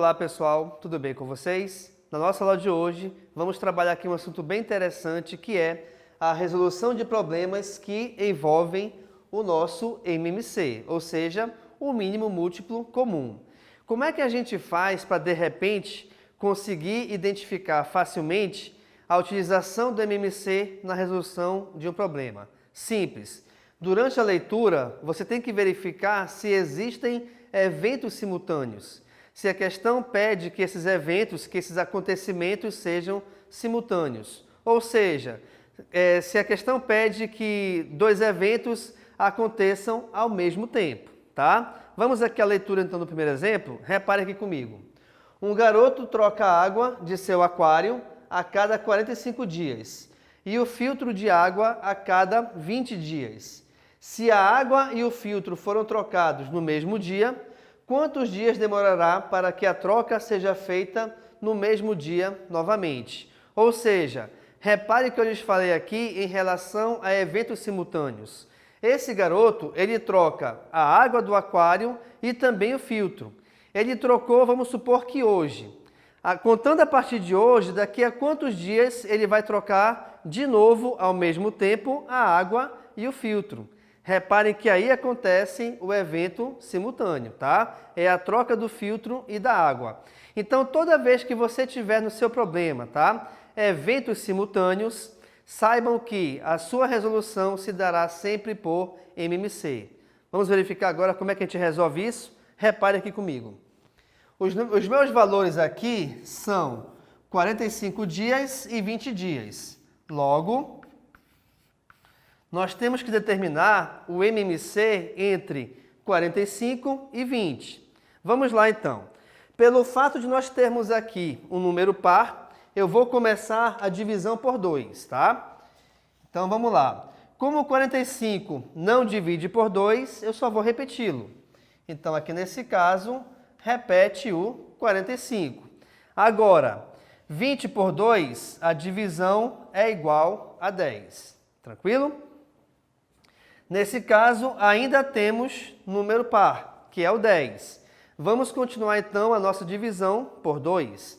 Olá pessoal, tudo bem com vocês? Na nossa aula de hoje vamos trabalhar aqui um assunto bem interessante que é a resolução de problemas que envolvem o nosso MMC, ou seja, o mínimo múltiplo comum. Como é que a gente faz para de repente conseguir identificar facilmente a utilização do MMC na resolução de um problema? Simples. Durante a leitura, você tem que verificar se existem eventos simultâneos. Se a questão pede que esses eventos, que esses acontecimentos sejam simultâneos. Ou seja, se a questão pede que dois eventos aconteçam ao mesmo tempo, tá? Vamos aqui à leitura então do primeiro exemplo. Repare aqui comigo. Um garoto troca a água de seu aquário a cada 45 dias e o filtro de água a cada 20 dias. Se a água e o filtro foram trocados no mesmo dia, quantos dias demorará para que a troca seja feita no mesmo dia novamente? Ou seja, repare que eu lhes falei aqui em relação a eventos simultâneos. Esse garoto, ele troca a água do aquário e também o filtro. Ele trocou, vamos supor que hoje. Contando a partir de hoje, daqui a quantos dias ele vai trocar de novo, ao mesmo tempo, a água e o filtro? Reparem que aí acontece o evento simultâneo, tá? É a troca do filtro e da água. Então, toda vez que você tiver no seu problema, tá? Eventos simultâneos, saibam que a sua resolução se dará sempre por MMC. Vamos verificar agora como é que a gente resolve isso? Repare aqui comigo. Os meus valores aqui são 45 dias e 20 dias. Logo, nós temos que determinar o MMC entre 45 e 20. Vamos lá então. Pelo fato de nós termos aqui um número par, eu vou começar a divisão por 2, tá? Então vamos lá. Como o 45 não divide por 2, eu só vou repeti-lo. Então aqui nesse caso, repete o 45. Agora, 20 por 2, a divisão é igual a 10. Tranquilo? Nesse caso, ainda temos número par, que é o 10. Vamos continuar então a nossa divisão por 2.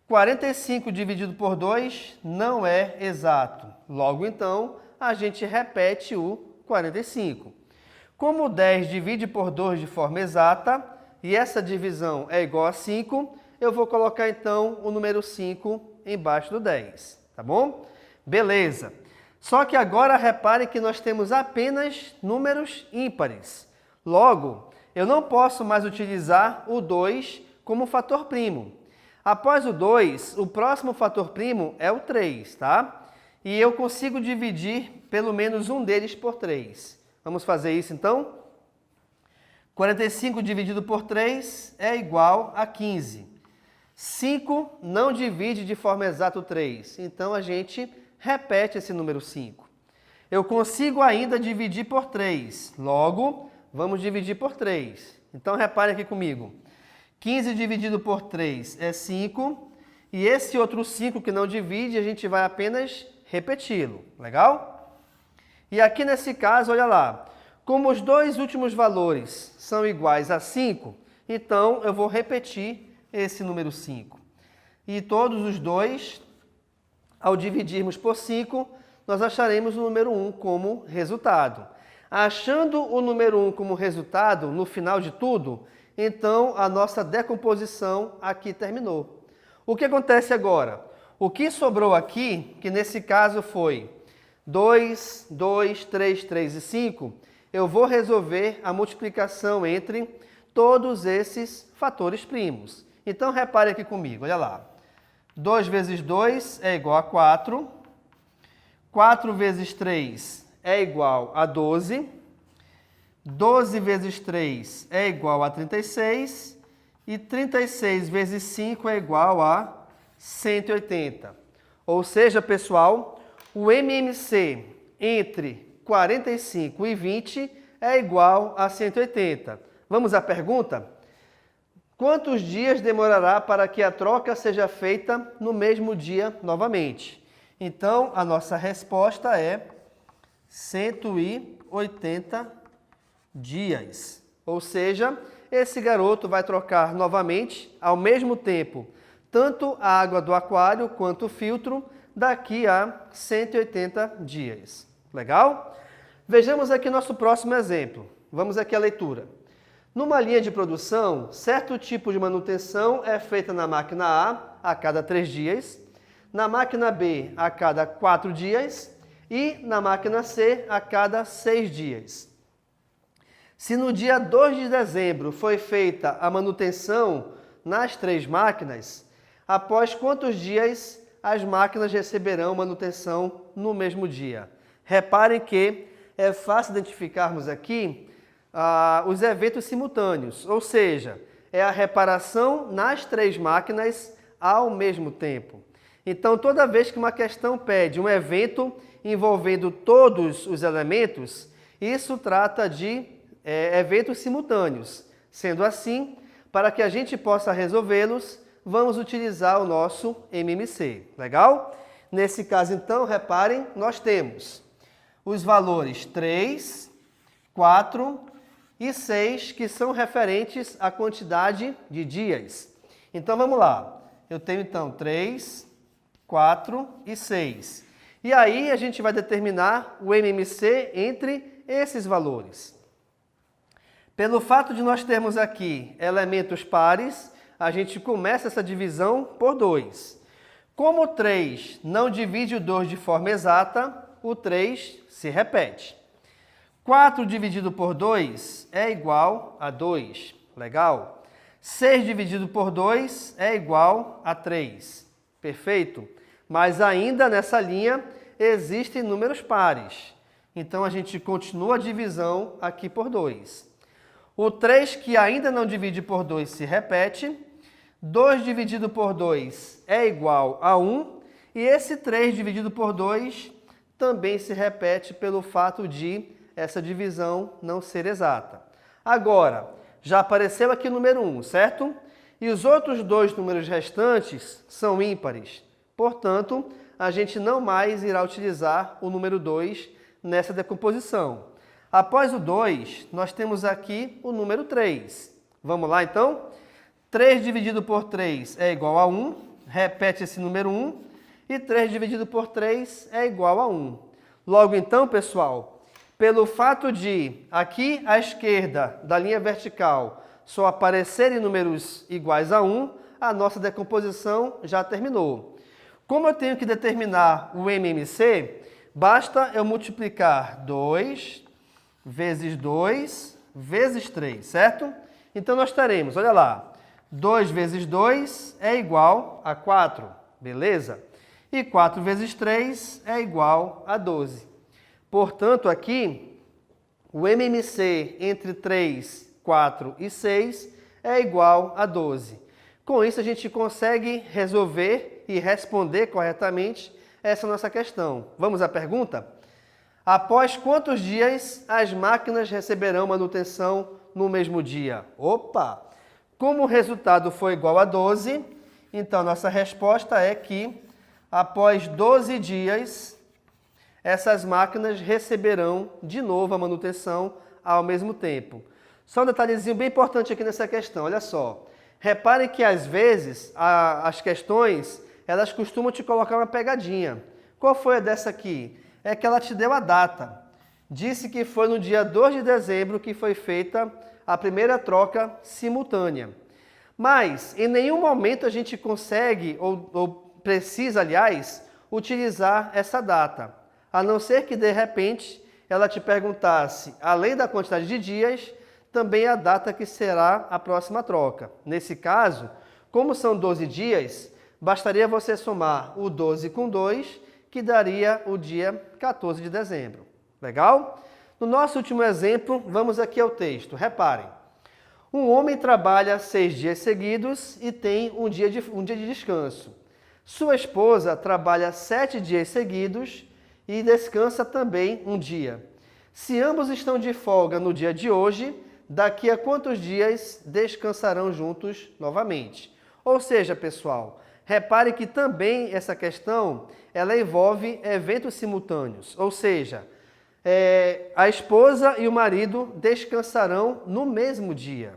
45 dividido por 2 não é exato. Logo então, a gente repete o 45. Como o 10 divide por 2 de forma exata, e essa divisão é igual a 5, eu vou colocar então o número 5 embaixo do 10, tá bom? Beleza. Só que agora repare que nós temos apenas números ímpares. Logo, eu não posso mais utilizar o 2 como fator primo. Após o 2, o próximo fator primo é o 3, tá? E eu consigo dividir pelo menos um deles por 3. Vamos fazer isso então? 45 dividido por 3 é igual a 15. 5 não divide de forma exata o 3, então a gente repete esse número 5. Eu consigo ainda dividir por 3, logo, vamos dividir por 3. Então, repare aqui comigo. 15 dividido por 3 é 5, e esse outro 5 que não divide, a gente vai apenas repeti-lo. Legal? E aqui nesse caso, olha lá, como os dois últimos valores são iguais a 5, então eu vou repetir esse número 5. E todos os dois, ao dividirmos por 5, nós acharemos o número 1 como resultado. Achando o número 1 como resultado, no final de tudo, então a nossa decomposição aqui terminou. O que acontece agora? O que sobrou aqui, que nesse caso foi 2, 2, 3, 3 e 5, eu vou resolver a multiplicação entre todos esses fatores primos. Então repare aqui comigo, olha lá. 2 vezes 2 é igual a 4. 4 vezes 3 é igual a 12. 12 vezes 3 é igual a 36. E 36 vezes 5 é igual a 180. Ou seja, pessoal, o MMC entre 45 e 20 é igual a 180. Vamos à pergunta? Quantos dias demorará para que a troca seja feita no mesmo dia novamente? Então, a nossa resposta é 180 dias. Ou seja, esse garoto vai trocar novamente, ao mesmo tempo, tanto a água do aquário quanto o filtro, daqui a 180 dias. Legal? Vejamos aqui nosso próximo exemplo. Vamos aqui à leitura. Numa linha de produção, certo tipo de manutenção é feita na máquina A cada 3 dias, na máquina B a cada 4 dias e na máquina C a cada 6 dias. Se no dia 2 de dezembro foi feita a manutenção nas 3 máquinas, após quantos dias as máquinas receberão manutenção no mesmo dia? Reparem que é fácil identificarmos aqui os eventos simultâneos, ou seja, é a reparação nas 3 máquinas ao mesmo tempo. Então, toda vez que uma questão pede um evento envolvendo todos os elementos, isso trata de eventos simultâneos. Sendo assim, para que a gente possa resolvê-los, vamos utilizar o nosso MMC. Legal? Nesse caso, então, reparem, nós temos os valores 3, 4 e 6, que são referentes à quantidade de dias. Então, vamos lá. Eu tenho, então, 3, 4 e 6. E aí, a gente vai determinar o MMC entre esses valores. Pelo fato de nós termos aqui elementos pares, a gente começa essa divisão por 2. Como o 3 não divide o 2 de forma exata, o 3 se repete. 4 dividido por 2 é igual a 2. Legal? 6 dividido por 2 é igual a 3. Perfeito? Mas ainda nessa linha existem números pares. Então, a gente continua a divisão aqui por 2. O 3 que ainda não divide por 2 se repete. 2 dividido por 2 é igual a 1. E esse 3 dividido por 2 também se repete pelo fato de essa divisão não ser exata. Agora, já apareceu aqui o número 1, certo? E os outros 2 números restantes são ímpares. Portanto, a gente não mais irá utilizar o número 2 nessa decomposição. Após o 2, nós temos aqui o número 3. Vamos lá, então? 3 dividido por 3 é igual a 1. Repete esse número 1. E 3 dividido por 3 é igual a 1. Logo, então, pessoal, pelo fato de aqui à esquerda da linha vertical só aparecerem números iguais a 1, a nossa decomposição já terminou. Como eu tenho que determinar o MMC, basta eu multiplicar 2 vezes 2 vezes 3, certo? Então, nós teremos, olha lá, 2 vezes 2 é igual a 4, beleza? E 4 vezes 3 é igual a 12. Portanto, aqui, o MMC entre 3, 4 e 6 é igual a 12. Com isso, a gente consegue resolver e responder corretamente essa nossa questão. Vamos à pergunta? Após quantos dias as máquinas receberão manutenção no mesmo dia? Opa! Como o resultado foi igual a 12, então nossa resposta é que após 12 dias, essas máquinas receberão de novo a manutenção ao mesmo tempo. Só um detalhezinho bem importante aqui nessa questão, olha só. Reparem que às vezes as questões, elas costumam te colocar uma pegadinha. Qual foi a dessa aqui? É que ela te deu a data. Disse que foi no dia 2 de dezembro que foi feita a primeira troca simultânea. Mas em nenhum momento a gente consegue, ou precisa, aliás, utilizar essa data. A não ser que, de repente, ela te perguntasse, além da quantidade de dias, também a data que será a próxima troca. Nesse caso, como são 12 dias, bastaria você somar o 12 com 2, que daria o dia 14 de dezembro. Legal? No nosso último exemplo, vamos aqui ao texto. Reparem. Um homem trabalha 6 dias seguidos e tem um dia de descanso. Sua esposa trabalha 7 dias seguidos e descansa também um dia. Se ambos estão de folga no dia de hoje, daqui a quantos dias descansarão juntos novamente? Ou seja, pessoal, repare que também essa questão ela envolve eventos simultâneos. Ou seja, a esposa e o marido descansarão no mesmo dia.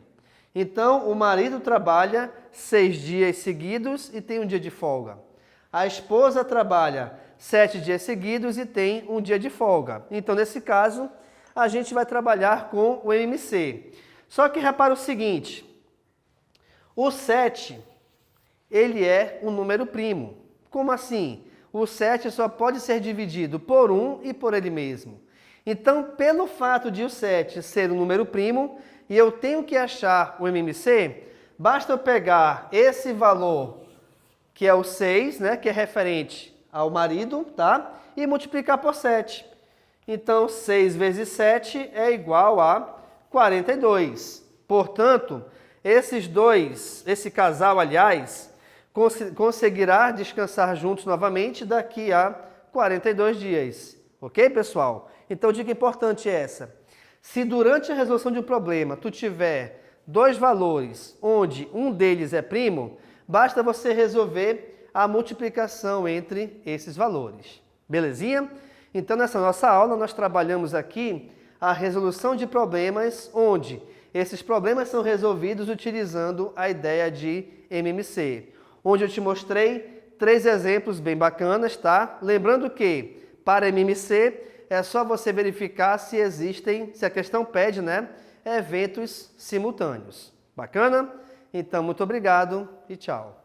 Então, o marido trabalha 6 dias seguidos e tem um dia de folga. A esposa trabalha 7 dias seguidos e tem um dia de folga. Então, nesse caso, a gente vai trabalhar com o MMC. Só que repara o seguinte, o 7, ele é um número primo. Como assim? O 7 só pode ser dividido por 1 e por ele mesmo. Então, pelo fato de o 7 ser um número primo e eu tenho que achar o MMC, basta eu pegar esse valor, que é o 6, né, que é referente ao marido, tá? E multiplicar por 7. Então, 6 vezes 7 é igual a 42. Portanto, esse casal, aliás, conseguirá descansar juntos novamente daqui a 42 dias. Ok, pessoal? Então, dica importante é essa. Se durante a resolução de um problema tu tiver 2 valores, onde um deles é primo, basta você resolver a multiplicação entre esses valores. Belezinha? Então, nessa nossa aula, nós trabalhamos aqui a resolução de problemas, onde esses problemas são resolvidos utilizando a ideia de MMC, onde eu te mostrei 3 exemplos bem bacanas, tá? Lembrando que, para MMC, é só você verificar se existem, se a questão pede, né, eventos simultâneos. Bacana? Então, muito obrigado e tchau.